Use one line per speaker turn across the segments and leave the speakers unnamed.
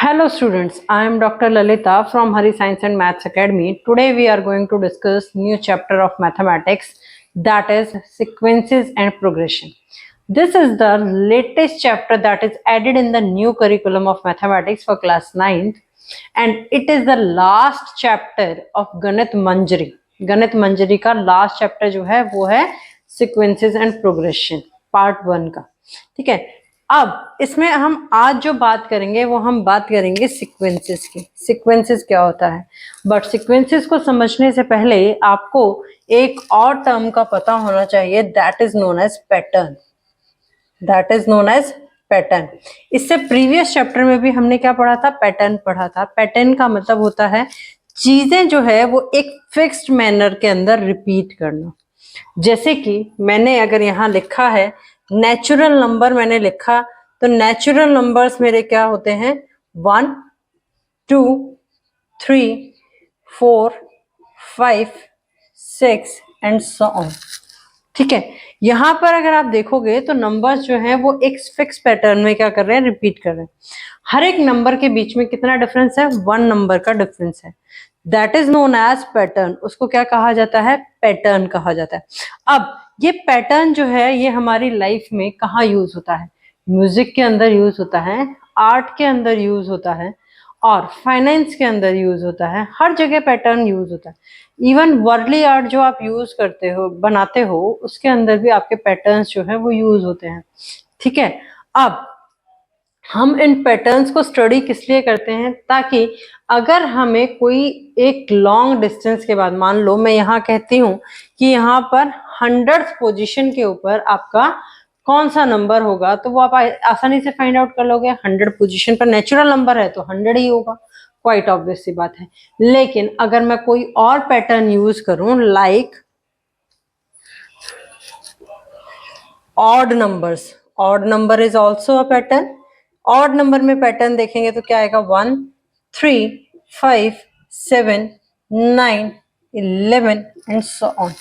Hello students, I am Dr. Lalita from Hari Science and Maths Academy. Today we are going to discuss new chapter of mathematics, that is sequences and progression. This is the latest chapter that is added in the new curriculum of mathematics for class 9th, and it is the last chapter of Ganit Manjari. गणित मंजरी का last chapter जो है वो है sequences and progression part 1 का। ठीक है, अब इसमें हम आज जो बात करेंगे वो हम बात करेंगे सीक्वेंसेस की। सीक्वेंसेस क्या होता है, बट सीक्वेंसेस को समझने से पहले आपको एक और टर्म का पता होना चाहिए, that is known as pattern. That is known as pattern. इससे प्रीवियस चैप्टर में भी हमने क्या पढ़ा था, पैटर्न पढ़ा था। पैटर्न का मतलब होता है चीजें जो है वो एक फिक्स्ड मैनर के अंदर रिपीट करना। जैसे कि मैंने अगर यहाँ लिखा है नेचुरल नंबर, मैंने लिखा तो नेचुरल नंबर्स मेरे क्या होते हैं 1 2 3 4 5 6 एंड सो ऑन। ठीक है, यहाँ पर अगर आप देखोगे तो नंबर्स जो हैं वो एक फिक्स पैटर्न में क्या कर रहे हैं, रिपीट कर रहे हैं। हर एक नंबर के बीच में कितना डिफरेंस है, 1 नंबर का डिफरेंस है। That is known as pattern. उसको क्या कहा जाता है, पैटर्न कहा जाता है। अब ये पैटर्न जो है ये हमारी लाइफ में कहाँ यूज होता है, म्यूजिक के अंदर यूज होता है, आर्ट के अंदर यूज होता है और फाइनेंस के अंदर यूज होता है। हर जगह पैटर्न यूज होता है। इवन वर्डली आर्ट जो आप यूज करते हो, बनाते हो, उसके अंदर भी आपके पैटर्न्स जो है वो यूज होते हैं। ठीक है, अब हम इन पैटर्न्स को स्टडी किस लिए करते हैं, ताकि अगर हमें कोई एक लॉन्ग डिस्टेंस के बाद, मान लो मैं यहाँ कहती हूँ कि यहाँ पर 100th पोजीशन के ऊपर आपका कौन सा नंबर होगा, तो वो आप आसानी से फाइंड आउट कर लोगे। 100 पोजीशन पर नेचुरल नंबर है तो 100 ही होगा, क्वाइट ऑब्वियस सी बात है। लेकिन अगर मैं कोई और पैटर्न यूज करूं, like odd numbers, odd number is also a pattern. Odd number में पैटर्न देखेंगे तो क्या आएगा, 1 3 5 7 9 11 एंड सो ऑन।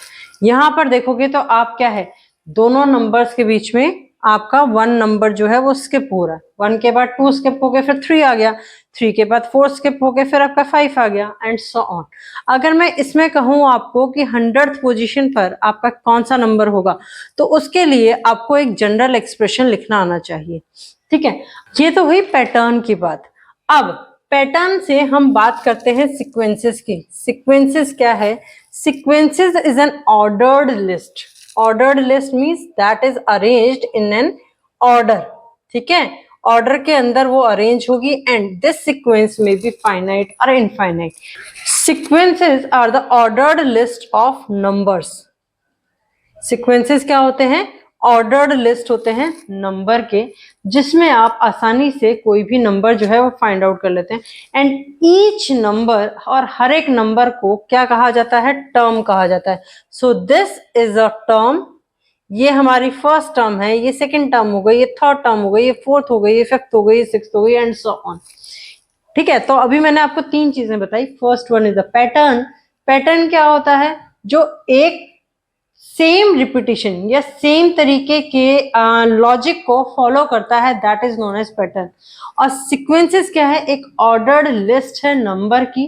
यहां पर देखोगे तो आप क्या है, दोनों नंबर्स के बीच में आपका 1 नंबर जो है वो स्किप हो रहा है। 1 के बाद 2 स्किप हो गया, फिर 3 आ गया, 3 के बाद 4 स्किप हो गया, फिर आपका 5 आ गया एंड सो ऑन। अगर मैं इसमें कहूं आपको कि 100th पोजीशन पर आपका कौन सा नंबर होगा, तो उसके लिए आपको एक जनरल एक्सप्रेशन लिखना आना चाहिए। ठीक है, ये तो हुई पैटर्न की बात। अब पैटर्न से हम बात करते हैं सीक्वेंसेस की। सीक्वेंसेस क्या है, sequences is an ordered list. Ordered list means that is arranged in an order. ठीक है, ऑर्डर के अंदर वो अरेंज होगी and this sequence may be finite और infinite. Sequences are the ordered list of numbers. Sequences क्या होते हैं, ऑर्डर्ड लिस्ट होते हैं नंबर के, जिसमें आप आसानी से कोई भी नंबर जो है वो फाइंड आउट कर लेते हैं। एंड ईच नंबर, और हर एक नंबर को क्या कहा जाता है, टर्म कहा जाता है। So this is a term. ये हमारी फर्स्ट टर्म है, ये सेकंड टर्म हो गई, ये थर्ड टर्म हो गई, ये फोर्थ हो गई, ये फिफ्थ हो गई, ये सिक्स्थ हो गई एंड सो ऑन। ठीक है, तो अभी मैंने आपको 3 चीजें बताई। First one is a pattern. Pattern क्या होता है, जो एक सेम रिपीटिशन या सेम तरीके के लॉजिक को फॉलो करता है, that is known as pattern. और सीक्वेंसेस क्या है, एक ऑर्डर्ड लिस्ट है नंबर की,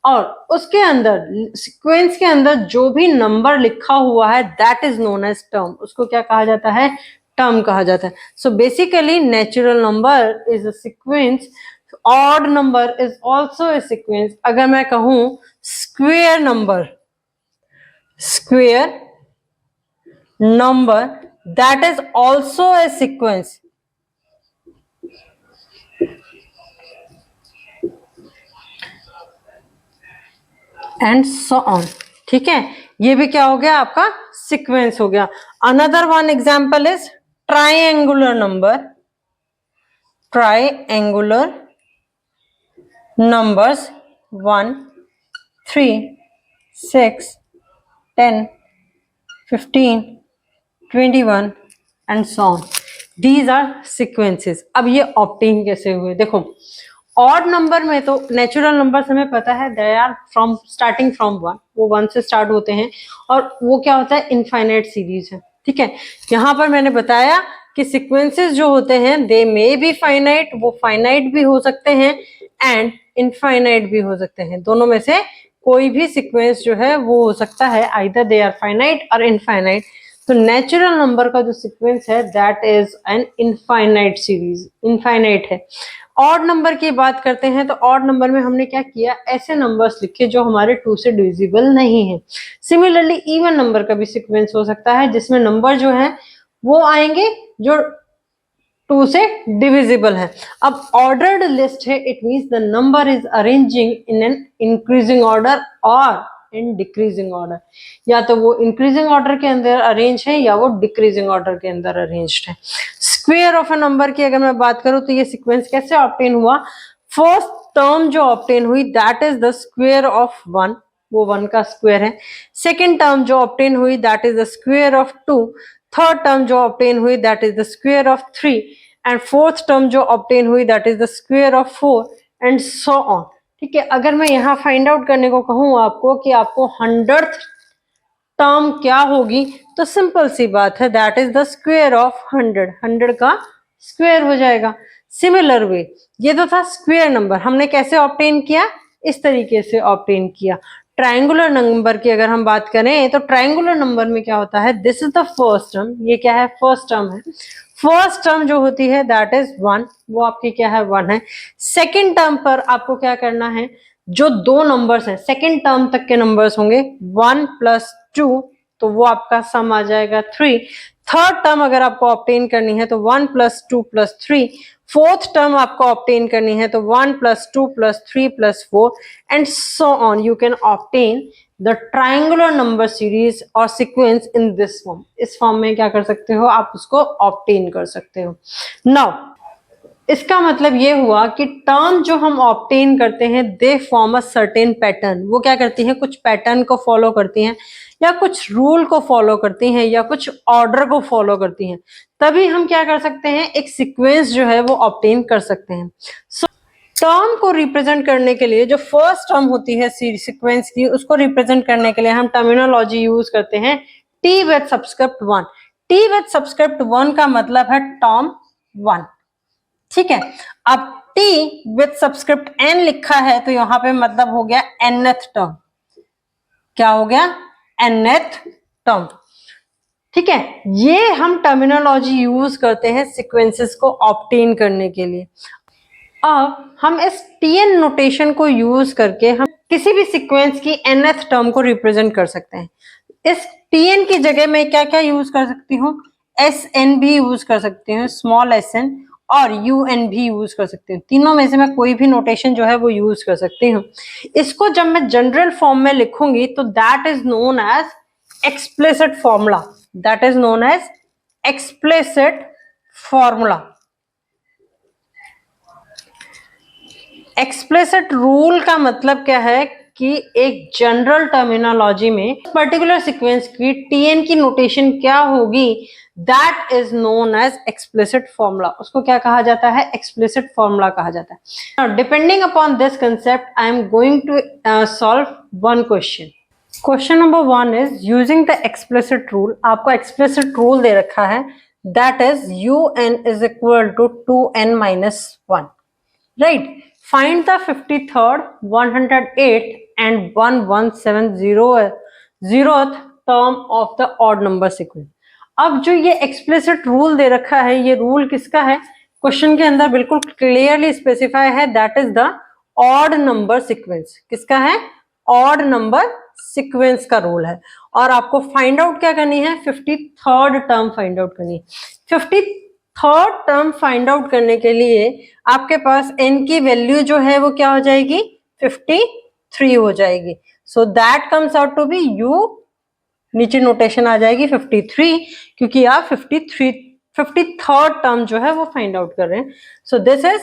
और उसके अंदर सीक्वेंस के अंदर जो भी नंबर लिखा हुआ है that is known as term. उसको क्या कहा जाता है, टर्म कहा जाता है। So basically natural number is a sequence, odd number is also a sequence. अगर मैं कहूं square number, square number, that is also a sequence. And so on. ठीक है, ये भी क्या हो गया, आपका सीक्वेंस हो गया। Another one example is triangular number. Triangular numbers 1 3 6 10 15 21 and so on. These are sequences. अब ये ऑप्टेन कैसे हुए, देखो ऑड नंबर में तो नेचुरल नंबर हमें पता है they are from starting from 1, वो 1 से स्टार्ट होते हैं और वो क्या होता है, इनफाइनाइट सीरीज है। ठीक है, यहाँ पर मैंने बताया कि सीक्वेंसेस जो होते हैं दे मे बी फाइनाइट, वो फाइनाइट भी हो सकते हैं एंड इनफाइनाइट भी हो सकते हैं। दोनों में से कोई भी सीक्वेंस जो है वो हो सकता है, आइदर दे आर फाइनाइट और इनफाइनाइट। तो नेचुरल नंबर का जो सीक्वेंस है that is an infinite series, infinite है। ऑड नंबर की बात करते हैं तो ऑड नंबर में हमने क्या किया, ऐसे नंबर्स लिखे जो हमारे 2 से डिविजिबल नहीं है। सिमिलरली इवन नंबर का भी सीक्वेंस हो सकता है जिसमें नंबर जो है वो आएंगे जो 2 से डिविजिबल है। अब ऑर्डर्ड लिस्ट है, it means the number is arranging in an increasing order और इन डिक्रीजिंग ऑर्डर। या तो वो इंक्रीजिंग ऑर्डर के अंदर अरेंज है या वो डिक्रीजिंग ऑर्डर के अंदर अरेंज्ड है। स्क्वायर ऑफ अ नंबर की अगर मैं बात करूं तो ये सीक्वेंस कैसे ऑब्टेन हुआ, फर्स्ट टर्म जो ऑब्टेन हुई that is the square of 1, वो 1 का स्क्वायर है। सेकेंड टर्म जो ऑब्टेन हुई that is the square of 2, third term जो ऑब्टेन हुई that is the square of 3 and fourth term जो ऑब्टेन हुई that is the square of 4 and so on. ठीक है, अगर मैं यहाँ फाइंड आउट करने को कहूँ आपको कि आपको 100th टर्म क्या होगी, तो सिंपल सी बात है that is the square of 100, 100 का स्क्वायर हो जाएगा। सिमिलर वे ये तो था स्क्वायर नंबर, हमने कैसे ऑब्टेन किया, इस तरीके से ऑब्टेन किया। ट्रायंगुलर नंबर की अगर हम बात करें तो ट्रायंगुलर नंबर में क्या होता है, this is the first term, ये क्या है, फर्स्ट टर्म है। फर्स्ट टर्म जो होती है दैट इज 1, वो आपकी क्या है, 1 है। सेकेंड टर्म पर आपको क्या करना है, जो 2 नंबर्स हैं सेकेंड टर्म तक के नंबर्स होंगे 1 + 2, तो वो आपका सम आ जाएगा 3। थर्ड टर्म अगर आपको ऑब्टेन करनी है तो 1 + 2 + 3। फोर्थ टर्म आपको ऑब्टेन करनी है तो 1 + 2 + 3 + 4 and so on. You can obtain the triangular number series और सीक्वेंस इन दिस फॉर्म। इस फॉर्म में क्या कर सकते हो, आप उसको ऑब्टेन कर सकते हो। नाउ इसका मतलब ये हुआ कि टर्म जो हम ऑब्टेन करते हैं they form a certain pattern. वो क्या करती हैं, कुछ पैटर्न को फॉलो करती हैं या कुछ रूल को फॉलो करती हैं या कुछ ऑर्डर को फॉलो करती हैं, तभी हम क्या कर सकते हैं, एक सीक्वेंस जो है वो ऑब्टेन कर सकते हैं। सो टर्म को रिप्रेजेंट करने के लिए जो फर्स्ट टर्म होती है सीक्वेंस की, उसको रिप्रेजेंट करने के लिए हम टर्मिनोलॉजी यूज करते हैं T with subscript 1। T with subscript 1 का मतलब है टर्म 1। ठीक है, अब t विद सबस्क्रिप्ट n लिखा है तो यहां पे मतलब हो गया nth टर्म। क्या हो गया, nth टर्म। ठीक है, ये हम टर्मिनोलॉजी यूज करते हैं सीक्वेंसेस को ऑब्टेन करने के लिए। अब हम इस tn नोटेशन को यूज करके हम किसी भी सीक्वेंस की nth टर्म को रिप्रेजेंट कर सकते हैं। इस tn की जगह मैं क्या क्या यूज कर सकती हूँ, sn भी यूज कर सकती हूँ, स्मॉल sn, और un भी यूज कर सकती हूँ। तीनों में से मैं कोई भी नोटेशन जो है वो यूज कर सकती हूँ। इसको जब मैं जनरल फॉर्म में लिखूंगी तो that is known as explicit formula, that is known as explicit formula. Explicit rule का मतलब क्या है कि एक जनरल टर्मिनोलॉजी में पर्टिकुलर सीक्वेंस की टीएन की नोटेशन क्या होगी, that is known as explicit formula. उसको क्या कहा जाता है, एक्सप्लिसिट फॉर्मूला कहा जाता है। Now depending upon this concept I am going to solve one question. Question number 1 is using the explicit rule. आपको एक्सप्लिसिट रूल दे रखा है that is un is equal to 2n minus 1, right? Find the 53rd, 108th and 1170th term of the odd number sequence. अब जो ये explicit rule दे रखा है, ये रूल किसका है, क्वेश्चन के अंदर बिल्कुल क्लियरली स्पेसिफाई है, that is the odd number sequence. किसका है, ऑड नंबर सीक्वेंस का रूल है। और आपको फाइंड आउट क्या करनी है, 53rd टर्म फाइंड आउट करनी है। 53rd टर्म फाइंड आउट करने के लिए आपके पास n की वैल्यू जो है वो क्या हो जाएगी, 53 हो जाएगी। So that comes out to be u, नीचे नोटेशन आ जाएगी 53, क्योंकि आप 53rd टर्म जो है वो फाइंड आउट कर रहे हैं। सो this is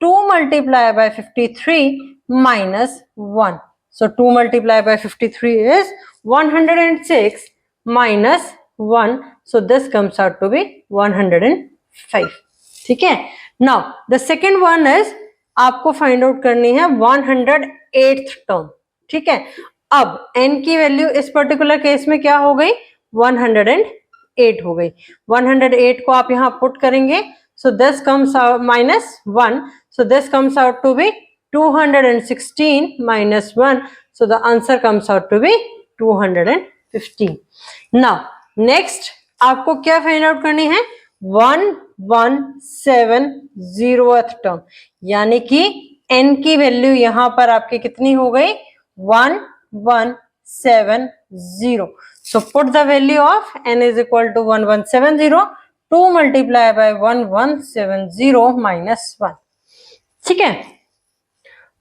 2 multiplied by 53 minus 1. So 2 multiplied by 53 is 106 minus 1. So this comes out to be 105. ठीक है, now the second one is आपको फाइंड आउट करनी है 108th टर्म। ठीक है, अब n की वैल्यू इस पर्टिकुलर केस में क्या हो गई, 108 हो गई। 108 को आप यहाँ पुट करेंगे, so this comes out minus 1, so this comes out to be 216 minus 1. So the answer comes out to be 215. Now next आपको क्या फाइंड आउट करनी है? 117 टर्म, यानी कि n की वैल्यू यहां पर आपकी कितनी हो गई? 1170. So put the value of n is equal to 1170. 2 multiply by 1170 minus 1. ठीक है?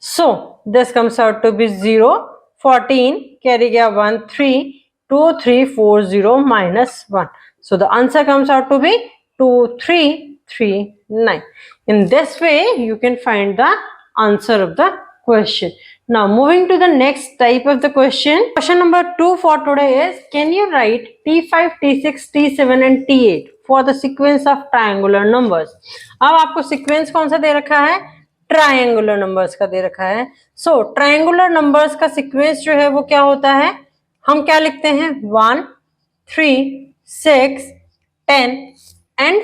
So this comes out to be 0. 14 carry गया 1 3. 2340 minus 1. So the answer comes out to be 2339. In this way you can find the answer of the question. Now moving to the next type of the question. Question number 2 for today is, can you write T5, T6, T7 and T8 for the sequence of triangular numbers? अब आपको sequence कौन सा दे रखा है? Triangular numbers का दे रखा है. सो triangular numbers का सीक्वेंस जो है वो क्या होता है? हम क्या लिखते हैं? 1 3 6 10 एंड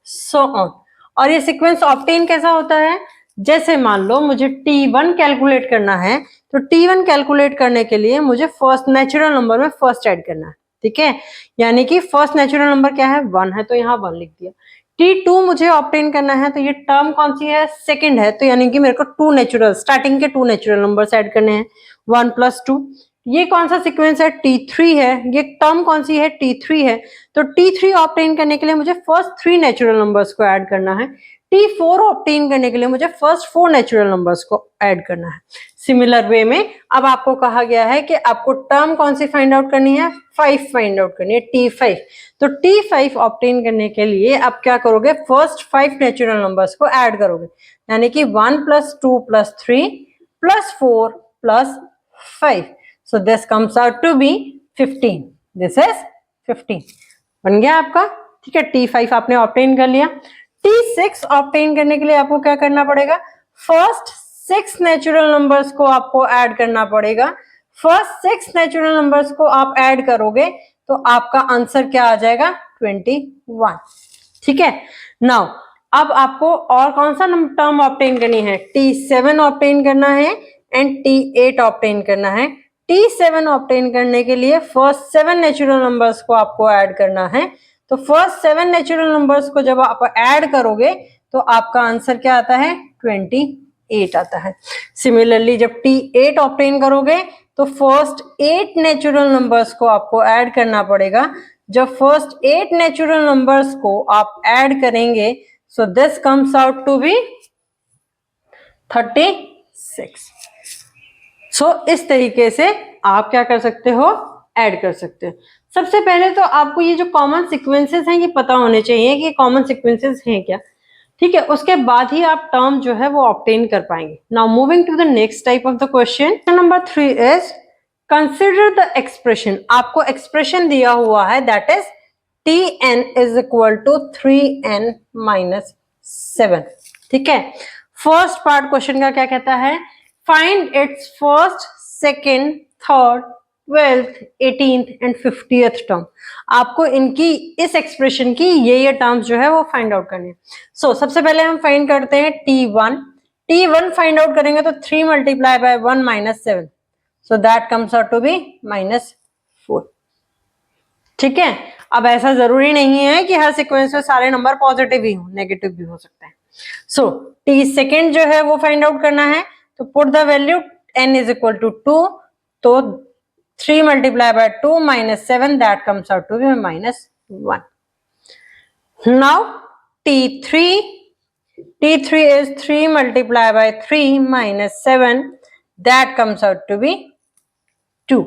सो ऑन. और ये सीक्वेंस ऑब्टेन कैसा होता है? जैसे मान लो मुझे T1 कैलकुलेट करना है, तो T1 कैलकुलेट करने के लिए मुझे फर्स्ट नेचुरल नंबर में फर्स्ट ऐड करना है. ठीक है, यानी कि फर्स्ट नेचुरल नंबर क्या है? 1 है, तो यहाँ 1 लिख दिया. T2 मुझे ऑब्टेन करना है, तो ये टर्म कौन सी है? सेकंड है, तो यानी कि मेरे को 2 नेचुरल, स्टार्टिंग के 2 नेचुरल नंबर्स ऐड करने हैं, 1 + 2. ये कौन सा सीक्वेंस है? T3 है. ये टर्म कौन सी है? T3 है. तो T3 ऑब्टेन करने के लिए मुझे फर्स्ट 3 नेचुरल नंबर्स को ऐड करना है. T4 ऑब्टेन करने के लिए मुझे फर्स्ट 4 नेचुरल नंबर्स को ऐड करना है. सिमिलर वे में अब आपको कहा गया है कि आपको टर्म कौन सी फाइंड आउट करनी है? 5 फाइंड आउट करनी है, T5. तो T5 ऑब्टेन करने के लिए आप क्या करोगे? फर्स्ट 5 नेचुरल नंबर्स को ऐड करोगे, यानी कि 1 + 2 + 3 + 4 + 5. So this comes out to be 15. This is 15. बन गया आपका. ठीक है, T5 आपने ऑब्टेन कर लिया. T6 ऑब्टेन करने के लिए आपको क्या करना पड़ेगा? फर्स्ट 6 नेचुरल नंबर्स को आपको ऐड करना पड़ेगा. फर्स्ट 6 नेचुरल नंबर्स को आप ऐड करोगे तो आपका आंसर क्या आ जाएगा? 21. ठीक है. नाउ अब आपको और कौन सा टर्म ऑब्टेन करनी है? T7 ऑब्टेन करना है एंड T8 ऑब्टेन करना है. T7 ऑब्टेन करने के लिए फर्स्ट 7 नेचुरल नंबर्स को आपको ऐड करना है. तो फर्स्ट 7 नेचुरल नंबर्स को जब आप ऐड करोगे तो आपका आंसर क्या आता है? 28 आता है. सिमिलरली जब T8 ऑब्टेन करोगे तो फर्स्ट 8 नेचुरल नंबर्स को आपको ऐड करना पड़ेगा. जब फर्स्ट 8 नेचुरल नंबर्स को आप ऐड करेंगे, so this comes out to be 36. सो इस तरीके से आप क्या कर सकते हो? ऐड कर सकते हो. सबसे पहले तो आपको ये जो कॉमन सीक्वेंसेस हैं ये पता होने चाहिए कि कॉमन सीक्वेंसेस हैं क्या. ठीक है, उसके बाद ही आप टर्म जो है वो ऑब्टेन कर पाएंगे. Now moving to the next type of the question. Number 3 is, consider the expression. आपको एक्सप्रेशन दिया हुआ है, दैट इज Tn = 3n - 7. ठीक है. फर्स्ट पार्ट क्वेश्चन का क्या कहता है? Find its first, second, third, 12th, 18th and 50th term. आपको इनकी, इस एक्सप्रेशन की ये टर्म्स जो है वो फाइंड आउट करनी है. सो सबसे पहले हम फाइंड करते हैं T1. T1 फाइंड आउट करेंगे तो 3 × 1 - 7. So that comes out to be -4. ठीक है. अब ऐसा जरूरी नहीं है कि हर सीक्वेंस में सारे नंबर पॉजिटिव ही हो, नेगेटिव भी हो सकते हैं. सो T सेकेंड जो है वो फाइंड आउट करना है. तो पुट द वैल्यू n = 2. तो 3 × 2 - 7, that comes out to be -1. Now T3 is 3 × 3 - 7, that comes out to be 2.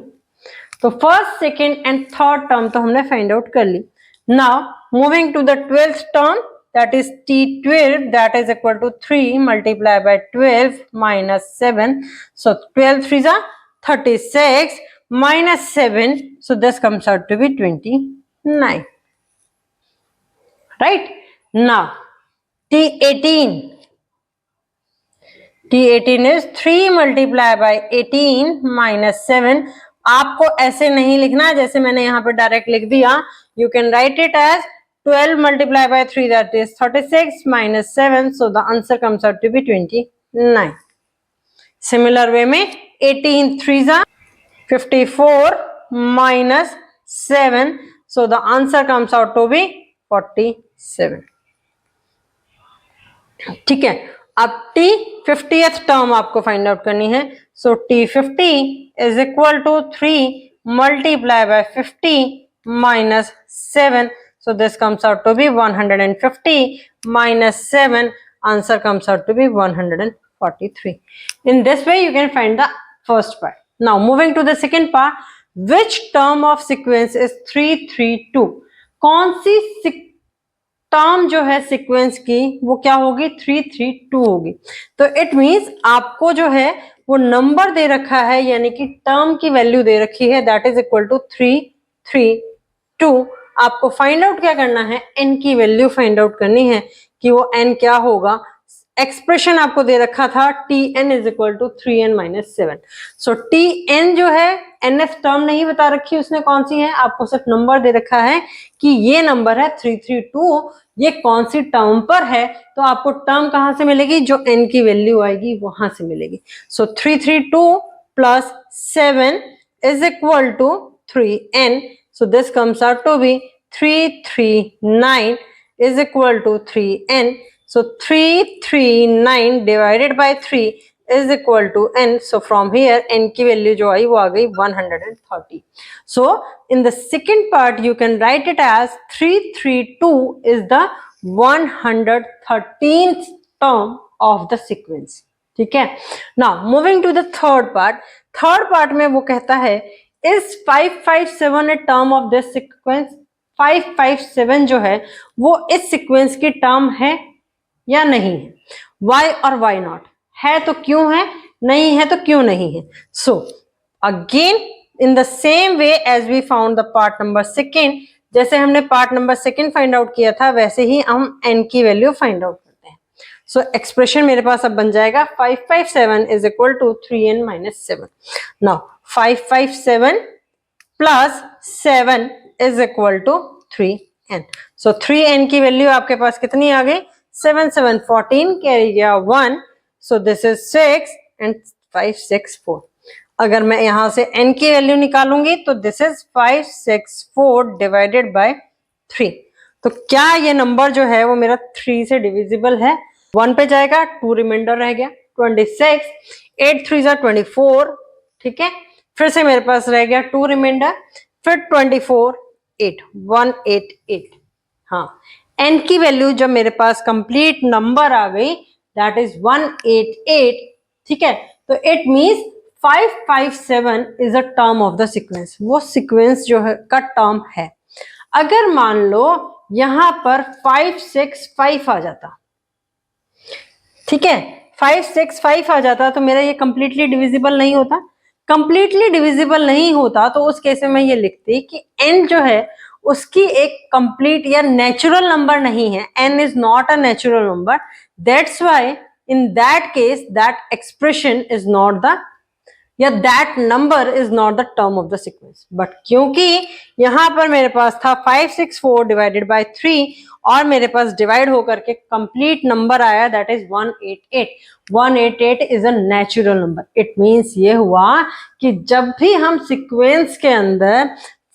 तो first, second and third term तो हमने फाइंड आउट कर ली. Now moving to the 12th term, that is T12, that is equal to 3 × 12 - 7. So 12 3s are 36 - 7. So this comes out to be 29. Right? Now T18. T18 is 3 × 18 - 7. आपको ऐसे नहीं लिखना जैसे मैंने यहाँ पे डायरेक्ट लिख दिया. You can write it as 12 × 3, that is 36 - 7. So the answer comes out to be 29. Similar way में 18 3s are 54 minus 7. So the answer comes out to be 47. ठीक है, अब t 50th टर्म आपको फाइंड आउट करनी है. So t 50 is equal to 3 multiply by 50 minus 7. So this comes out to be 150 minus 7. Answer comes out to be 143. In this way you can find the first part. Now moving to the second part, which term of sequence is 332? कौन सी term जो है sequence की वो क्या होगी? 332 होगी. तो it means आपको जो है वो नंबर दे रखा है, यानी कि टर्म की वैल्यू दे रखी है, दैट इज इक्वल टू 332. आपको फाइंड आउट क्या करना है? n की वैल्यू फाइंड आउट करनी है कि वो n क्या होगा. एक्सप्रेशन आपको दे रखा था tn is equal to 3n minus 7. So tn जो है nth टर्म नहीं बता रखी उसने कौन सी है, आपको सिर्फ नंबर दे रखा है कि ये नंबर है 332, ये कौन सी टर्म पर है. तो आपको टर्म कहां से मिलेगी? जो n की वैल्यू आएगी वहां से मिलेगी. So 332 plus 7 is equal to 3n. So this comes out to be 339 is equal to 3n. So 339 divided by 3 is equal to n. So from here n की वैल्यू जो आई वो आ गई 130. So in the second part you can write it as 332 is the 113th term of the sequence. ठीक है. Now moving to the third part. Third part में वो कहता है is 557 a term of this sequence? 557 जो है वो इस सीक्वेंस की टर्म है या नहीं है? वाई और वाई नॉट? है तो क्यों है, नहीं है तो क्यों नहीं है? So again in the same way as we found the part number second, जैसे हमने part number second find out किया था वैसे ही हम n की वैल्यू फाइंड आउट करते हैं. सो एक्सप्रेशन मेरे पास अब बन जाएगा 557 is equal to 3n minus 7. Now 557 plus 7 is equal to 3n. So 3n की वैल्यू आपके पास कितनी आ गई? 7 7 14 कैरी गया 1. So this is 6 and 5 6 4. अगर मैं यहां से n की वैल्यू निकालूंगी तो this is 564 divided by 3. तो क्या ये नंबर जो है वो मेरा 3 से डिविजिबल है? 1 पे जाएगा, 2 रिमाइंडर रह गया 26, 8 3 जा 24. ठीक है, फिर से मेरे पास रह गया 2 रिमाइंडर, फिर 24 8 188. हाँ, n की वैल्यू जब मेरे पास कंप्लीट नंबर आ गई दैट इज 188. ठीक है, तो it means 557 is a term of the sequence. वो सीक्वेंस जो है का टर्म है. अगर मान लो यहां पर 565 आ जाता, ठीक है, 565 आ जाता तो मेरा ये कंप्लीटली डिविजिबल नहीं होता. कंप्लीटली डिविजिबल नहीं होता तो उस केस में मैं ये लिखती कि n जो है उसकी एक कंप्लीट या नेचुरल नंबर नहीं है. n is not a natural number. That's why in that case that expression is not the या that number is not the term of the sequence. But क्योंकि यहां पर मेरे पास था 564 डिवाइडेड बाय 3 और मेरे पास डिवाइड होकर के कंप्लीट नंबर आया that is 188. 188 is a natural number. It means ये हुआ कि जब भी हम सीक्वेंस के अंदर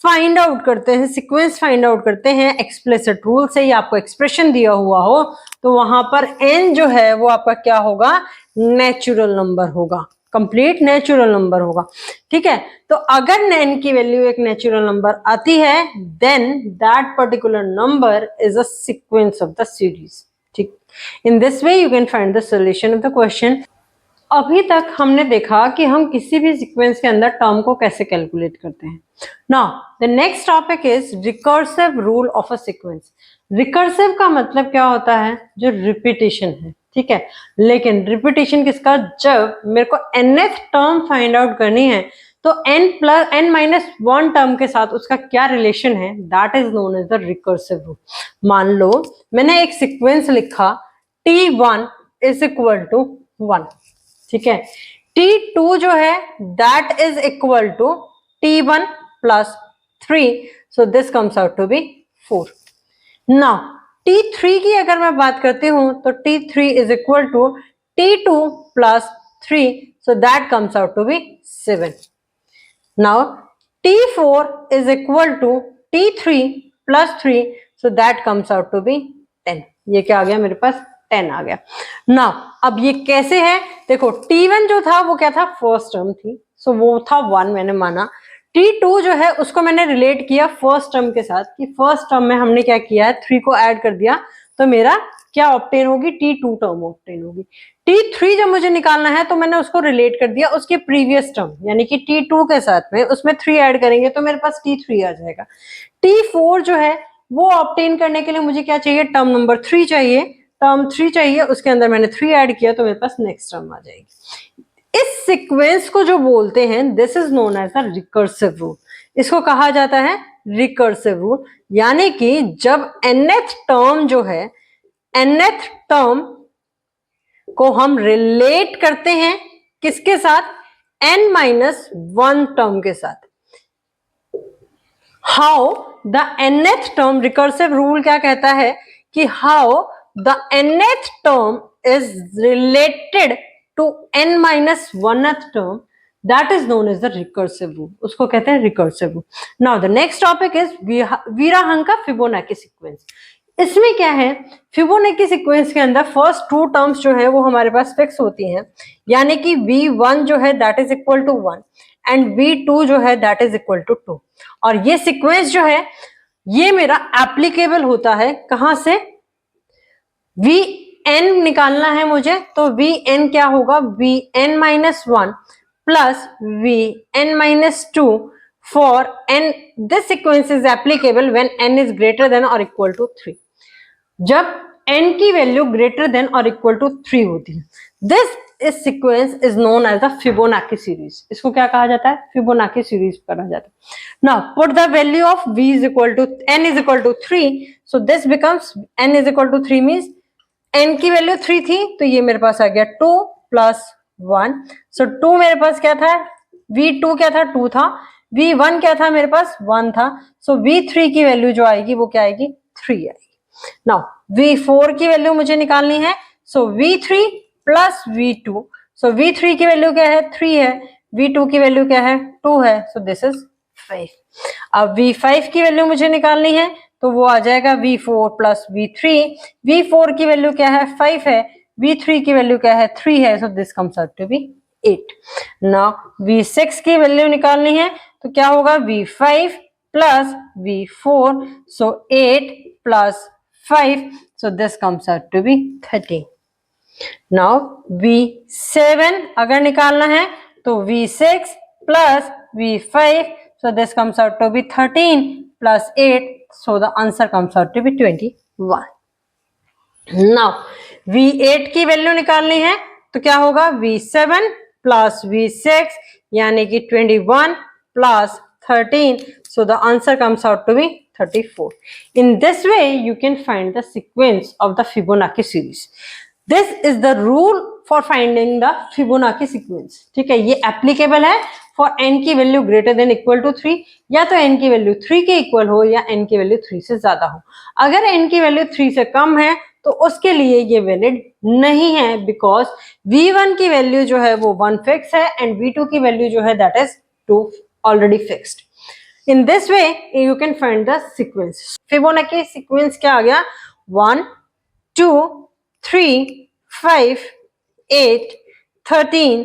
फाइंड आउट करते हैं, सीक्वेंस फाइंड आउट करते हैं एक्सप्लिसिट रूल से या आपको एक्सप्रेशन दिया हुआ हो तो वहां पर n जो है वो आपका क्या होगा? नेचुरल नंबर होगा, कंप्लीट नेचुरल नंबर होगा. ठीक है, तो अगर n की वैल्यू एक नेचुरल नंबर आती है then that particular number is a sequence of the series. ठीक, in this way you can find the solution of the question. अभी तक हमने देखा कि हम किसी भी सीक्वेंस के अंदर टर्म को कैसे कैलकुलेट करते हैं. Now the next topic is recursive rule of a sequence. Recursive का मतलब क्या होता है? जो रिपीटेशन है. ठीक है, लेकिन रिपीटेशन किसका? जब मेरे को nth टर्म फाइंड आउट करनी है तो n माइनस 1 टर्म के साथ उसका क्या रिलेशन है that is known as the recursive rule. मान लो मैंने एक सीक्वेंस लिखा t1 इज इक्वल टू 1. ठीक है, t2 जो है that is equal to t1 plus 3. So this comes out to be 4. Now t3 की अगर मैं बात करती हूं तो t3 is equal to t2 plus 3, so that comes out to be 7. Now T4 is equal to T3 plus 3, so that comes out to be 10. ये क्या आ गया मेरे पास, 10 आ गया. Now अब ये कैसे है, देखो T1 जो था वो क्या था, फर्स्ट टर्म थी, सो वो था 1 मैंने माना. T2 जो है उसको मैंने रिलेट किया फर्स्ट टर्म के साथ, कि फर्स्ट टर्म में हमने क्या किया है, 3 को ऐड कर दिया, तो मेरा क्या ऑब्टेन होगी, T2 टर्म ऑब्टेन होगी. T3 जब मुझे निकालना है तो मैंने उसको रिलेट कर दिया उसके प्रीवियस टर्म यानी कि T2 के साथ में, उसमें 3 ऐड करेंगे तो मेरे पास T3 आ जाएगा. T4 जो है वो ऑब्टेन करने के लिए मुझे क्या चाहिए, टर्म नंबर 3 चाहिए, टर्म 3 चाहिए, उसके अंदर मैंने 3 ऐड किया तो मेरे पास नेक्स्ट टर्म आ जाएगी. इस सीक्वेंस को जो बोलते हैं, this is known as the recursive rule. इसको कहा जाता है रिकर्सिव रूल, यानी कि जब nth टर्म जो है, nth टर्म को हम रिलेट करते हैं किसके साथ, n-1 टर्म के साथ. How the nth term, recursive rule क्या कहता है कि how the nth term is related to n-1th term, that is known as the recursive rule. उसको कहते हैं recursive rule. Now the next topic is Virahanka Fibonacci sequence. इसमें क्या है, फिबोनाची सीक्वेंस के अंदर फर्स्ट 2 टर्म्स जो है वो हमारे पास फिक्स होती हैं, यानी कि V1 जो है that is equal to 1 and V2 जो है दैट इज इक्वल टू 2. और ये सीक्वेंस जो है ये मेरा एप्लीकेबल होता है कहां से, Vn निकालना है मुझे, तो Vn क्या होगा, Vn-1 plus Vn-2 for n. This sequence is applicable when n is greater than or equal to 3. जब n की वैल्यू ग्रेटर देन और इक्वल टू 3 होती है, this sequence is known as the Fibonacci series. इसको क्या कहा जाता है, फिबोनाची सीरीज कहा जाता है. Now put the value of v is equal to n is equal to 3, so this becomes n is equal to 3 means n की value 3 थी, तो ये मेरे पास आ गया 2 प्लस 1. सो 2 मेरे पास क्या था, v2 क्या था, 2 था, v1 क्या था मेरे पास, 1 था, सो v3 की वैल्यू जो आएगी वो क्या आएगी, 3 आएगी. नाउ v4 की वैल्यू मुझे निकालनी है, सो v3 प्लस v2, सो v3 की वैल्यू क्या है, 3 है, v2 की वैल्यू क्या है, 2 है, सो दिस इज 5. अब v5 की वैल्यू मुझे निकालनी है, तो वो आ जाएगा v4 प्लस v3. v4 की वैल्यू क्या है, 5 है, v3 की वैल्यू क्या है, 3 है, so this comes out to be 8. Now v6 की वैल्यू निकालनी है, तो क्या होगा, v5 plus v4, so 8 plus 5, so this comes out to be 30. Now v7 अगर निकालना है तो v6 plus v5, so this comes out to be 13 plus 8, so the answer comes out to be 21. Now v8 की value निकालनी है तो क्या होगा, v7 plus v6 यानी कि 21 plus 13, so the answer comes out to be 34. In this way you can find the sequence of the Fibonacci series. This is the rule for finding the Fibonacci sequence. ठीक है, ये applicable है for n की value greater than equal to 3, या तो n की value 3 के equal हो या n की वैल्यू 3 से ज्यादा हो. अगर n की वैल्यू 3 से कम है तो उसके लिए ये वैलिड नहीं है, बिकॉज v1 की वैल्यू जो है वो 1 फिक्स है एंड v2 की वैल्यू जो है that is 2 already fixed. In this way you can find the sequence. Fibonacci sequence क्या आ गया, 1 2 3 5 8 13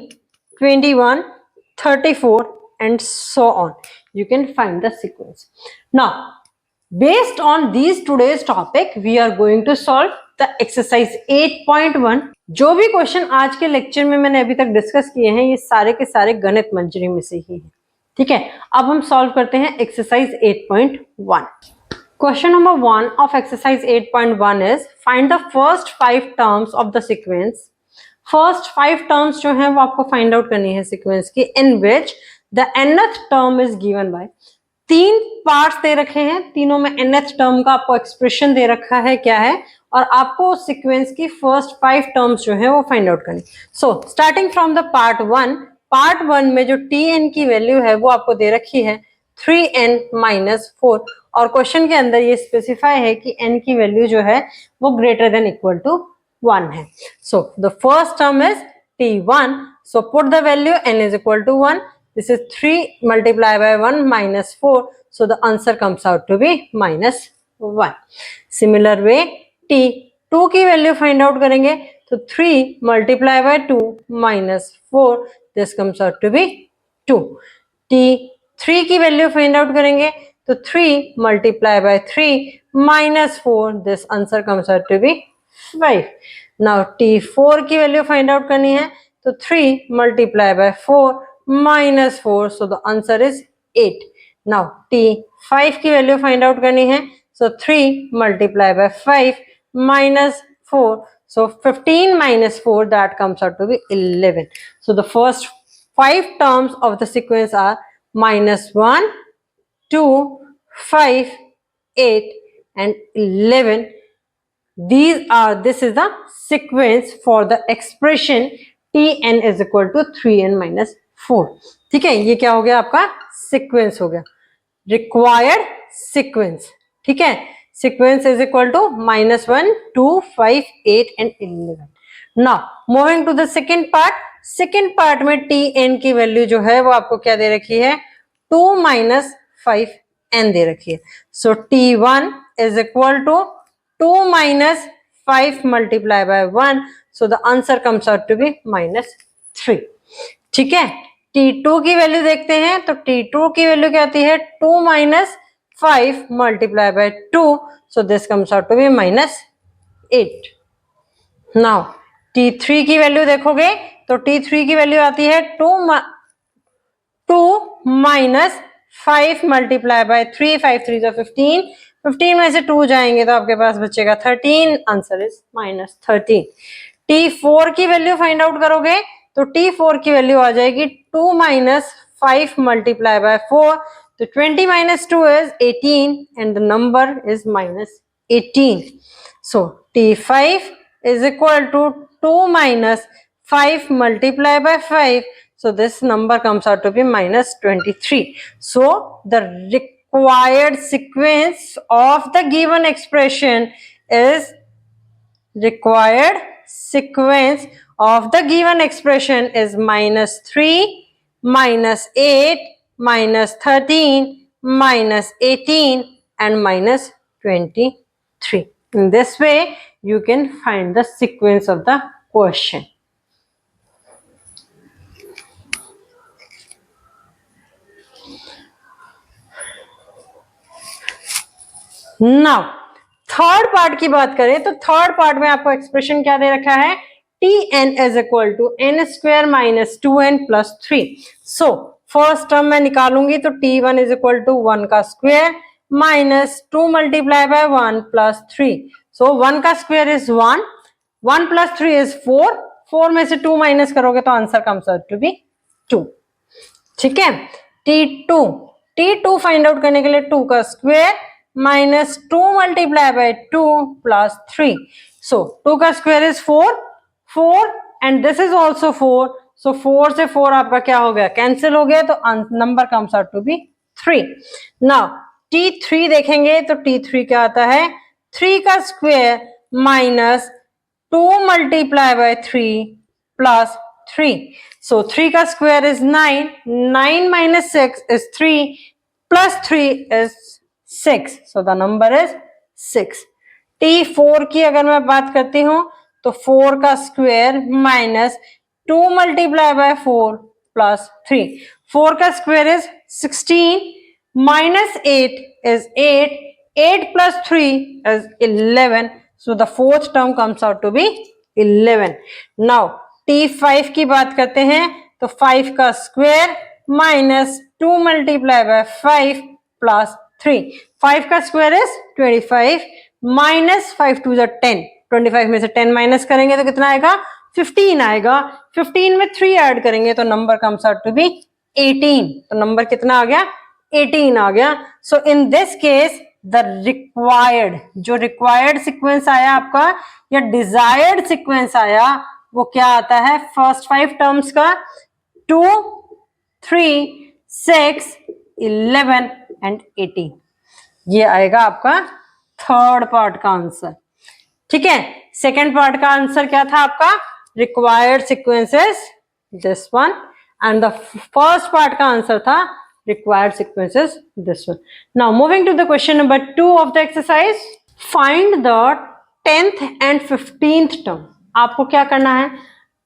21 34 and so on. You can find the sequence. Now based on these today's topic we are going to solve the exercise 8.1. जो भी question आज के lecture में मैंने अभी तक डिस्कस किए हैं ये सारे के सारे गणित मंजरी में से ही है. ठीक है, अब हम सॉल्व करते हैं exercise 8.1. Question number 1 of exercise 8.1 is find the first 5 terms of the sequence. First 5 terms जो हैं वो आपको फाइंड आउट करनी है सीक्वेंस की, in which the nth term is given by. 3 parts दे रखे हैं, तीनों में nth टर्म का आपको एक्सप्रेशन दे रखा है क्या है, और आपको सीक्वेंस की फर्स्ट 5 टर्म्स जो है वो फाइंड आउट करनी. So starting from the part 1 में जो tn की वैल्यू है वो आपको दे रखी है 3n-4, और क्वेश्चन के अंदर ये स्पेसिफाई है कि n की वैल्यू जो है वो ग्रेटर देन इक्वल टू 1 है. So the first term is T1. So put the value n is equal to 1. This is 3 multiplied by 1 minus 4. So the answer comes out to be minus 1. Similar way T2 की value find out करेंगे तो 3 multiplied by 2 minus 4. This comes out to be 2. T3 की value find out करेंगे तो 3 multiplied by 3 minus 4. This answer comes out to be 5. Now T4 की value find out करनी है तो 3 multiplied by 4 minus 4. So the answer is 8. Now T5 की value find out करनी है so 3 multiplied by 5 minus 4. So 15 minus 4, that comes out to be 11. So the first 5 terms of the sequence are minus 1, 2, 5, 8 and 11. This is the sequence for the expression Tn is equal to 3n minus 4. ठीक है, ये क्या हो गया आपका sequence हो गया, required sequence. ठीक है, sequence is equal to minus 1, 2, 5, 8 and 11. Now moving to the second part. Second part में Tn की वैल्यू जो है वो आपको क्या दे रखी है, 2 minus 5n दे रखी है. सो T1 is equal to 2 minus 5 multiplied by 1. So the answer comes out to be minus 3. ठीक है, T2 की वैल्यू देखते हैं तो T2 की वैल्यू क्या आती है, 2 minus 5 multiplied by 2. So this comes out to be minus 8. Now T3 की वैल्यू देखोगे तो T3 की वैल्यू आती है 2 minus 5 multiplied by 3. 5 3 is 15. 15 में से 2 जाएंगे तो आपके पास बचेगा 13. Answer is minus 13. T4 की वैल्यू फाइंड आउट करोगे तो T4 की वैल्यू आ जाएगी 2 minus 5 multiplied by 4. तो 20 minus 2 is 18 and the number is minus 18. So T5 is equal to 2 minus 5 multiplied by 5. So this number comes out to be minus 23. So the required sequence of the given expression is minus 3, minus 8, minus 13, minus 18 and minus 23. In this way you can find the sequence of the question. Now third part की बात करें तो third part में आपको expression क्या दे रखा है, Tn is equal to n square minus 2n plus 3. So first term मैं निकालूंगी तो T1 is equal to 1 का square minus 2 multiplied by 1 plus 3. सो 1 का स्क्वायर इज 1, 1 plus 3 is 4. 4 में से 2 माइनस करोगे तो answer comes out to be 2. ठीक है, T2 फाइंड आउट करने के लिए 2 का square minus 2 multiplied by 2 plus 3. So 2 का square is 4 and this is also 4. So 4 से 4 आपका क्या हो गया, कैंसिल हो गया, तो number comes out to be 3. Now T3 देखेंगे तो T3 क्या आता है, 3 का square minus 2 multiplied by 3 plus 3. So 3 का square is 9, 9 minus 6 is 3 plus 3 is 6. So the number is 6. T4 की अगर मैं बात करती हूं तो 4 का square minus 2 multiplied by 4 plus 3. 4 का square is 16 minus 8 is 8. 8 plus 3 is 11. So the fourth term comes out to be 11. Now T5 की बात करते हैं तो 5 का square minus 2 multiplied by 5 plus 3. 5 का स्क्वायर इज 25 माइनस 5 टू 10. 25 में से 10 माइनस करेंगे तो कितना आएगा, 15 आएगा. 15 में 3 ऐड करेंगे तो number comes out to be 18. तो नंबर कितना आ गया, 18 आ गया. So in this case the required sequence आया आपका या डिजायर्ड सीक्वेंस आया वो क्या आता है, फर्स्ट 5 टर्म्स का 2, 3, 6, 11 एंड 18. ये आएगा आपका थर्ड पार्ट का आंसर. ठीक है, सेकेंड पार्ट का आंसर क्या था आपका, required sequence is this one and the first part का आंसर था required sequence is this one. Now moving to the question number 2 of the exercise, find the 10th and 15th term. आपको क्या करना है,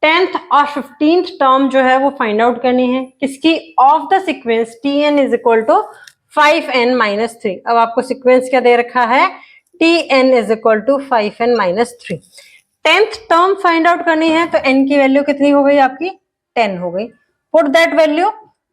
10th और 15th term जो है वो फाइंड आउट करनी है किसकी, of the sequence tn is equal to 5n-3. अब आपको सीक्वेंस क्या दे रखा है, tn is equal to 5n-3. 10th term find out करनी है तो n की वैल्यू कितनी हो गई आपकी, 10 हो गई. Put that value,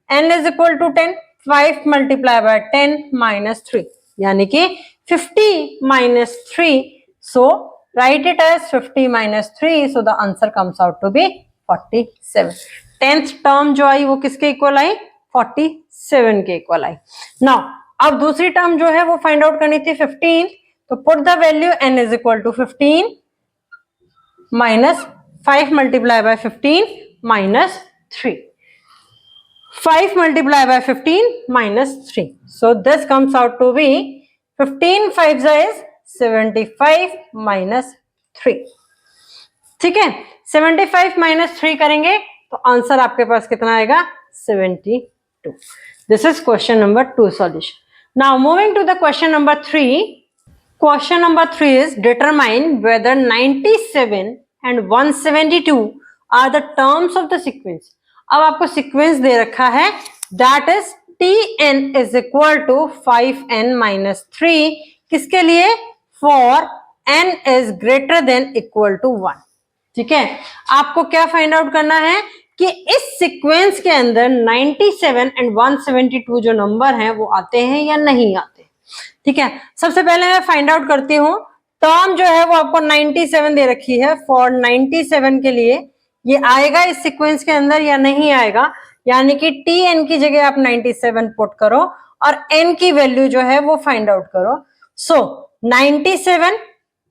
n is equal to 10, 5 multiply by 10 minus 3 यानी कि 50 - 3. So write it as 50 - 3, so the answer comes out to be 47. 10th term जो आई वो किसके इक्वल आई, 47 के इक्वल आई. नाउ अब दूसरी टर्म जो है वो फाइंड आउट करनी थी 15, तो put the value n is equal to 15 minus 5 multiply by 15 minus 3. 5 multiply by 15 minus 3. So this comes out to be 15 5 is 75 minus 3. ठीक है, 75 माइनस 3 करेंगे तो आंसर आपके पास कितना आएगा, 72. This is question number 2 solution. Now moving to the question number 3. Question number 3 is determine whether 97 and 172 are the terms of the sequence. अब आपको sequence दे रखा है that is tn is equal to 5n-3. किसके लिए, for n is greater than equal to 1. ठीक है, आपको क्या फाइंड आउट करना है कि इस सीक्वेंस के अंदर 97 एंड 172 जो नंबर हैं वो आते हैं या नहीं आते. ठीक है, सबसे पहले मैं फाइंड आउट करती हूँ. टर्म जो है वो आपको 97 दे रखी है, फॉर 97 के लिए ये आएगा इस सीक्वेंस के अंदर या नहीं आएगा, यानी कि tn की जगह आप 97 पुट करो और n की वैल्यू जो है वो फाइंड आउट करो. सो 97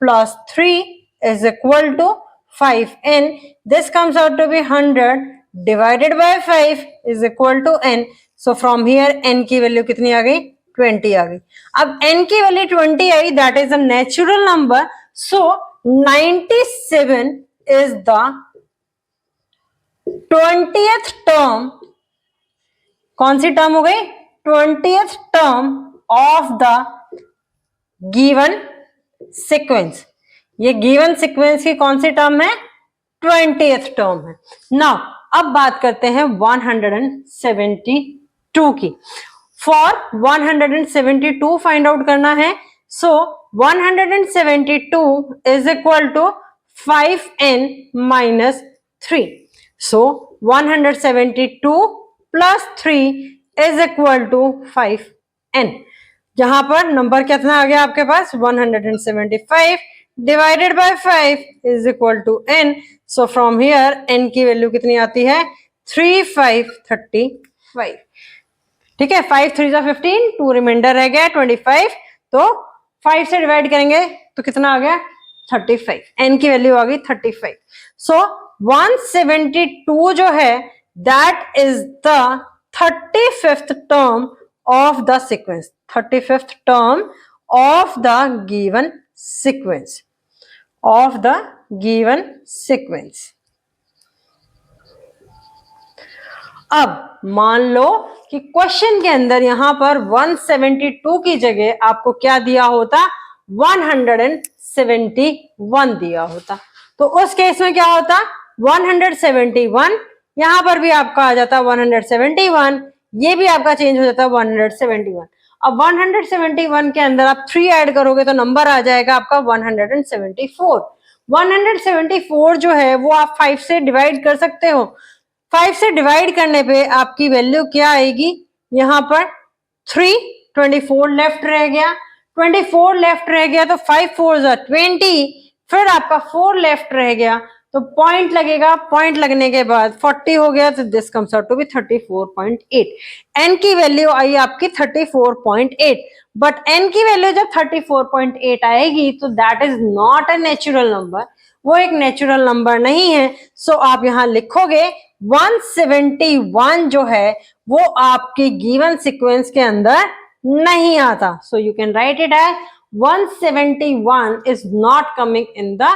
plus 3 is equal to 5n. This comes out to be 100 divided by 5 is equal to n. So from here n की वैल्यू कितनी आ गई, 20 आ गई. अब n की value 20 I, that is a natural number. So 97 is the 20th term. कौन सी term हो गई, 20th term of the given sequence. ये गिवन सीक्वेंस की कौन सी टर्म है, 20th टर्म है. नाउ अब बात करते हैं 172 की. फॉर 172 फाइंड आउट करना है. So 172 is equal to 5n-3. So 172 plus 3 is equal to 5n. जहां पर नंबर कितना आ गया आपके पास, 175 divided by 5 is equal to n. So from here n की वैल्यू कितनी आती है, 3535. ठीक है, 5 3 15, 2 रिमाइंडर रह गया 25, तो 5 से डिवाइड करेंगे तो कितना आ गया, 35. n की वैल्यू आ गई 35. सो 172 जो है that is the 35th term of the sequence, 35th term of the given sequence, of the given sequence. अब मान लो कि क्वेश्चन के अंदर यहां पर 172 की जगह आपको क्या दिया होता, 171 दिया होता. तो उस केस में क्या होता, 171, यहां पर भी आपका आ जाता 171, ये भी आपका चेंज हो जाता है 171. अब 171 के अंदर आप 3 ऐड करोगे तो नंबर आ जाएगा आपका 174. 174 जो है वो आप 5 से डिवाइड कर सकते हो. 5 से डिवाइड करने पे आपकी वैल्यू क्या आएगी, यहाँ पर 3, 24 लेफ्ट रह गया. 24 लेफ्ट रह गया तो 5 4 20, फिर आपका 4 लेफ्ट रह गया तो पॉइंट लगेगा. पॉइंट लगने के बाद 40 हो गया तो this comes out to be 34.8. n की वैल्यू आई आपकी 34.8. बट n की वैल्यू जब 34.8 आएगी तो that is not a natural number, वो एक नेचुरल नंबर नहीं है. सो आप यहाँ लिखोगे 171 जो है वो आपके गिवन सीक्वेंस के अंदर नहीं आता. So you can write it as 171 is not coming in the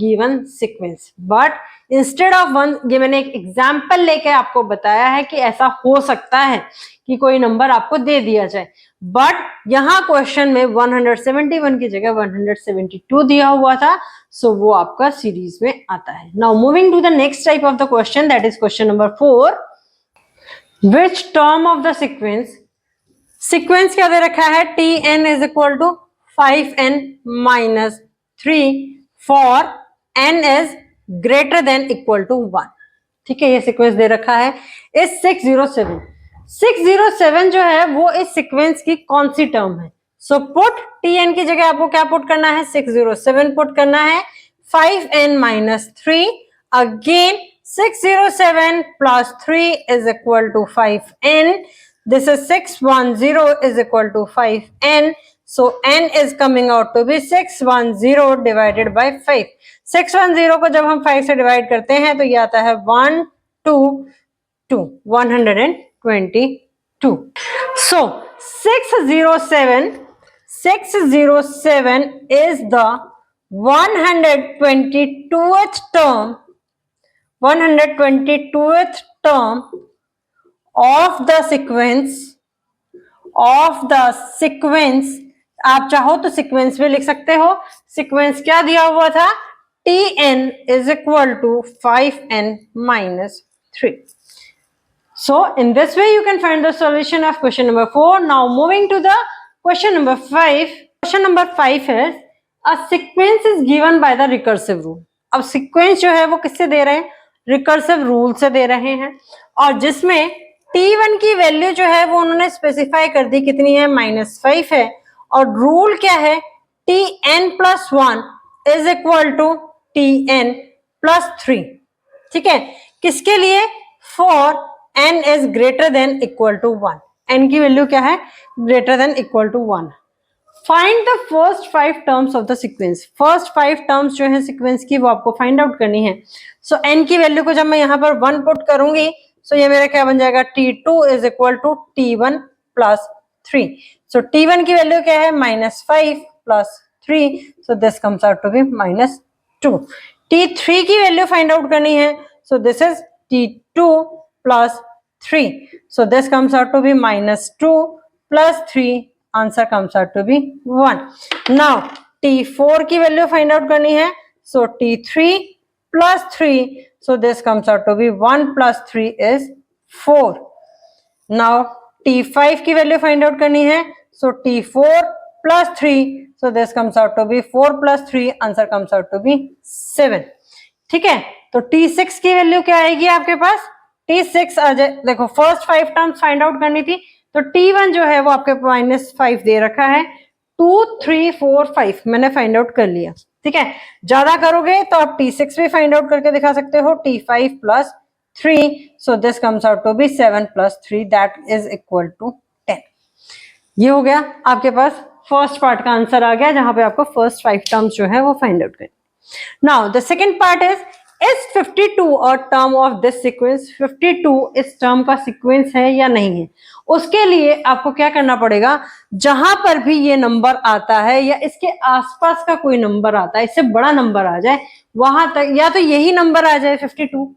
given sequence, but instead of 1, ये मैंने एक एग्जाम्पल लेके आपको बताया है कि ऐसा हो सकता है कि कोई नंबर आपको दे दिया जाए, बट यहाँ क्वेश्चन में 171 की जगह 172 दिया हुआ था, सो वो आपका सीरीज में आता है। Now moving to the next type of the question, that is question number 4। Which term of the sequence क्या दे रखा है, tn is equal to 5n minus 3 for n is greater than equal to 1। ठीक है, ये sequence दे रखा है इस 607 जो है वो इस सीक्वेंस की कौन सी टर्म है। सो पुट tn की जगह आपको क्या पुट करना है, 607 पुट करना है, 5n minus 3, again 607 plus 3 is equal to 5n. This is 610 is equal to 5n. So n is coming out to be 610 divided by 5. 610 को जब हम 5 से डिवाइड करते हैं तो ये आता है 122, 122. So 607 is the 122th term of the sequence आप चाहो तो सीक्वेंस भी लिख सकते हो। सीक्वेंस क्या दिया हुआ था, tn is equal to 5n minus 3. So in this way you can find the solution of question number 4. Now moving to the question number 5. Question number 5 is a sequence is given by the recursive rule. अब sequence जो है वो किससे दे रहे हैं, recursive rule से दे रहे हैं, और जिसमें t1 की वैल्यू जो है वो उन्होंने स्पेसिफाई कर दी, कितनी है, -5 है, और रूल क्या है, tn plus 1 is equal to tn plus 3. ठीक है, किसके लिए, for n is greater than equal to 1. n की वैल्यू क्या है, greater than equal to 1. Find the first 5 terms of the sequence. First 5 terms जो है सीक्वेंस की वो आपको फाइंड आउट करनी है। सो n की वैल्यू को जब मैं यहाँ पर 1 पुट करूंगी, सो ये मेरा क्या बन जाएगा, t2 is equal to t1 plus 3. So t1 की वैल्यू क्या है, -5 plus 3, so this comes out to be -2. t3 की वैल्यू फाइंड आउट करनी है, so this is t2 plus 3, so this comes out to be -2 plus 3, answer comes out to be 1. Now t4 की value find out करनी है, so t3 plus 3, so this comes out to be 1 plus 3 is 4. Now t5 की value find out करनी है, so t4 plus 3, so this comes out to be 4 plus 3, answer comes out to be 7. ठीक है, तो t6 की value क्या आएगी आपके पास, t6 आ जाए, देखो फर्स्ट 5 टर्म्स फाइंड आउट करनी थी, तो t1 जो है वो आपके -5 दे रखा है, 2 3 4 5 मैंने फाइंड आउट कर लिया. ठीक है, ज्यादा करोगे तो आप t6 भी फाइंड आउट करके दिखा सकते हो, t5 plus 3, so this comes out to be 7 plus 3, that is equal to 10. ये हो गया आपके पास फर्स्ट पार्ट का आंसर आ गया, जहां पे आपको फर्स्ट 5 टर्म्स जो है वो फाइंड आउट करनी. Now the second part is 52 और टर्म ऑफ दिस सीक्वेंस, 52 इस टर्म का सीक्वेंस है या नहीं है. उसके लिए आपको क्या करना पड़ेगा, जहां पर भी ये नंबर आता है या इसके आसपास का कोई नंबर आता है, इससे बड़ा नंबर आ जाए, वहां तक या तो यही नंबर आ जाए 52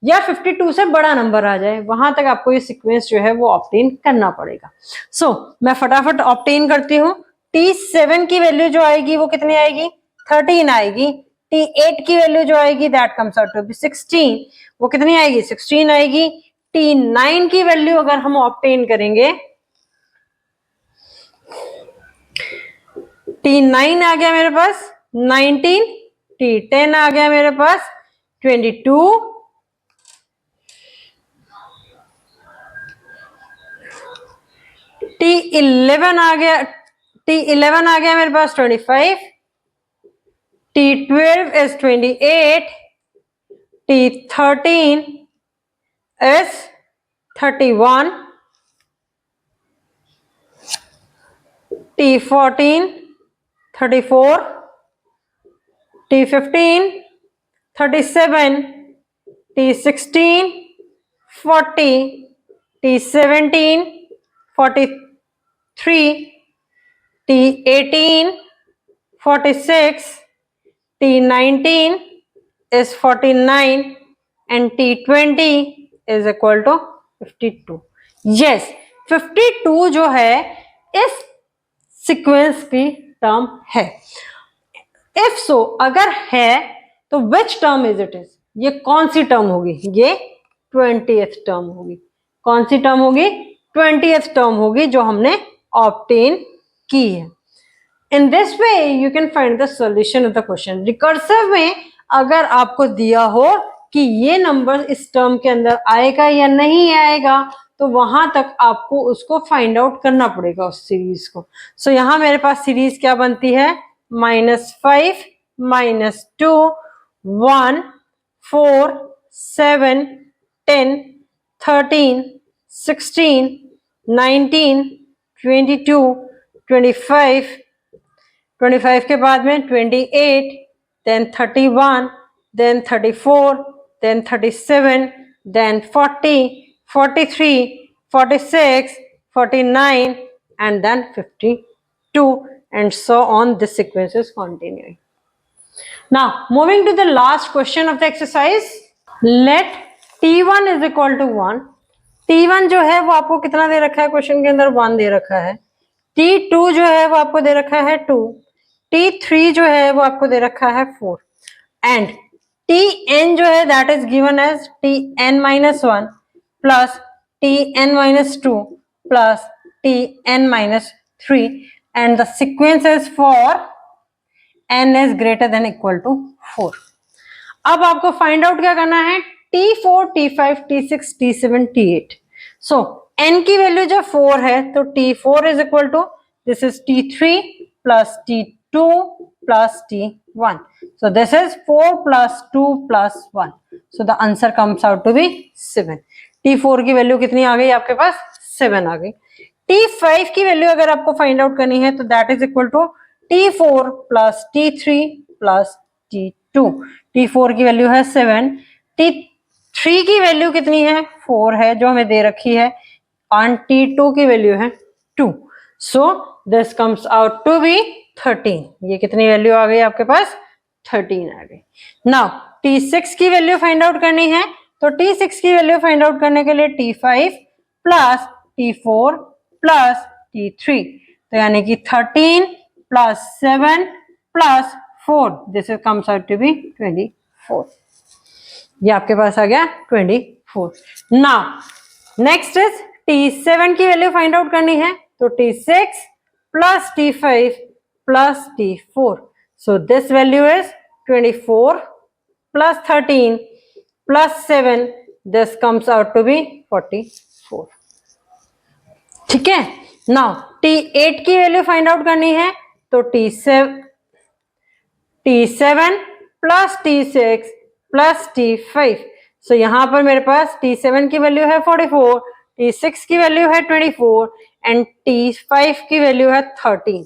या 52 से बड़ा नंबर आ जाए, वहां तक आपको ये सीक्वेंस जो है वो ऑब्टेन करना पड़ेगा. सो मैं फटाफट ऑब्टेन करती हूँ. t7 की वैल्यू जो आएगी वो कितनी आएगी, 13 आएगी. t8 की वैल्यू जो आएगी that comes out to be 16, वो कितनी आएगी, 16 आएगी. t9 की वैल्यू अगर हम ऑब्टेन करेंगे, t9 आ गया मेरे पास 19, t10 आ गया मेरे पास 22, t11 आ गया मेरे पास 25, t12 is 28, t13 is 31, t14 34, t15 37, t16 40, t17 43, t18 46, t19 is 49, and T20 is equal to 52. Yes, 52 जो है इस सीक्वेंस की टर्म है. इफ सो अगर है तो which term is it is, ये कौन सी टर्म होगी, ये 20th टर्म होगी. कौन सी टर्म होगी, 20th टर्म होगी जो हमने ऑब्टेन की है. इन this way you can find the solution of the question. Recursive में अगर आपको दिया हो कि ये नंबर इस टर्म के अंदर आएगा या नहीं आएगा तो वहां तक आपको उसको फाइंड आउट करना पड़ेगा उस सीरीज को. सो यहां मेरे पास सीरीज क्या बनती है, -5 -2 1 4 7 10 13 16 19 22 25 25 के बाद में 28 then 31 then 34 then 37 then 40 43 46 49 and then 52 and so on. This sequence is continuing. Now moving to the last question of the exercise. Let T1 is equal to 1. T1 जो है वो आपको कितना दे रखा है क्वेश्चन के अंदर, 1 दे रखा है. T2 जो है वो आपको दे रखा है 2. T3 जो है वो आपको दे रखा है 4 and Tn जो है that is given as Tn minus 1 plus Tn minus 2 plus Tn minus 3 and the sequence is for n is greater than equal to 4. अब आपको फाइंड आउट क्या करना है, T4, T5, T6, T7, T8. सो n की value जब 4 है तो T4 is equal to this is T3 plus T2 plus T1. So this is 4 plus 2 plus 1. So the answer comes out to be 7. T4 की value कितनी आ गई आपके पास, 7 आ गई. T5 की वैल्यू अगर आपको फाइंड आउट करनी है तो that is equal to T4 plus T3 plus T2. T4 की वैल्यू है 7, T3 की वैल्यू कितनी है, 4 है जो हमें दे रखी है, और T2 की वैल्यू है 2. So this comes out to be 13. ये कितनी वैल्यू आ गई आपके पास, 13 आ गई. नाउ T6 की वैल्यू फाइंड आउट करनी है तो T6 की वैल्यू फाइंड आउट करने के लिए T5 plus T4 plus T3, तो यानी कि 13 plus 7 plus 4, this comes out to be 24. ये आपके पास आ गया 24. नाउ नेक्स्ट इज T7 की वैल्यू फाइंड आउट करनी है तो T6 plus T5 plus T4. So this value is 24 plus 13 plus 7, this comes out to be 44. ठीक है. नाउ T8 की वैल्यू फाइंड आउट करनी है तो T7 plus T6 plus T5. सो यहां पर मेरे पास T7 की वैल्यू है 44, T6 की वैल्यू है 24 एंड T5 की वैल्यू है 13.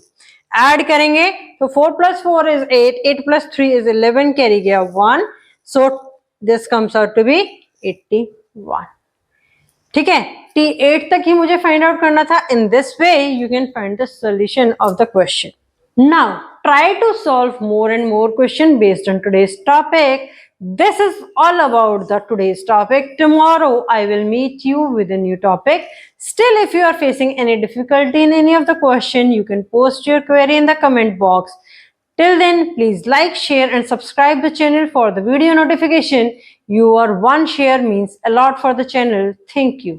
ऐड करेंगे तो 4 plus 4 is 8, 8 plus 3 is 11, carry गया 1. So this comes out to be 81. ठीक है. T8 तक ही मुझे फाइंड आउट करना था. इन this way you can find the solution of the question. Now try to solve more and more question based on today's topic. This is all about the today's topic. Tomorrow I will meet you with a new topic. Still, if you are facing any difficulty in any of the question, you can post your query in the comment box. Till then, please like, share and subscribe the channel for the video notification. Your one share means a lot for the channel. Thank you.